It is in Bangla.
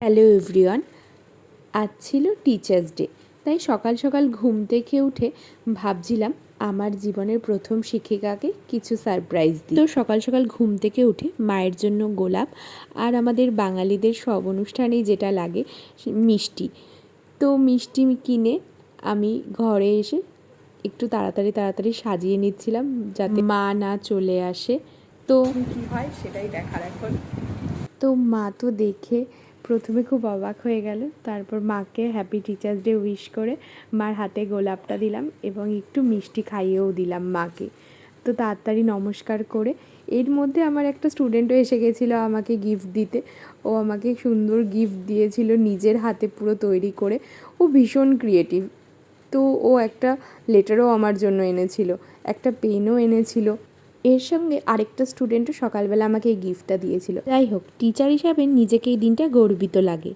হ্যালো এভরিওয়ান, আজ ছিল টিচার্স ডে। তাই সকাল সকাল ঘুম থেকে উঠে ভাবছিলাম আমার জীবনের প্রথম শিক্ষিকাকে কিছু সারপ্রাইজ দিই। তো সকাল সকাল ঘুম থেকে উঠে মায়ের জন্য গোলাপ আর আমাদের বাঙালিদের সব অনুষ্ঠানেই যেটা লাগে মিষ্টি, তো মিষ্টি কিনে আমি ঘরে এসে একটু তাড়াতাড়ি সাজিয়ে নিচ্ছিলাম যাতে মা না চলে আসে। তো কী হয় সেটাই দেখার এখন। তো মা তো দেখে প্রথমে খুব অবাক হয়ে গেল, তারপর মাকে হ্যাপি টিচার্স ডে উইশ করে মার হাতে গোলাপটা দিলাম এবং একটু মিষ্টি খাইয়েও দিলাম মাকে। তো তাড়াতাড়ি নমস্কার করে এর মধ্যে আমার একটা স্টুডেন্টও এসে গেছিলো আমাকে গিফট দিতে। ও আমাকে সুন্দর গিফট দিয়েছিল নিজের হাতে পুরো তৈরি করে। ও ভীষণ ক্রিয়েটিভ। তো ও একটা লেটারও আমার জন্য এনেছিল, একটা পেনও এনেছিল। এর সঙ্গে আরেকটা স্টুডেন্টও সকালবেলা আমাকে এই গিফটটা দিয়েছিল। যাই হোক, টিচার হিসাবে নিজেকে এই দিনটা গর্বিত লাগে।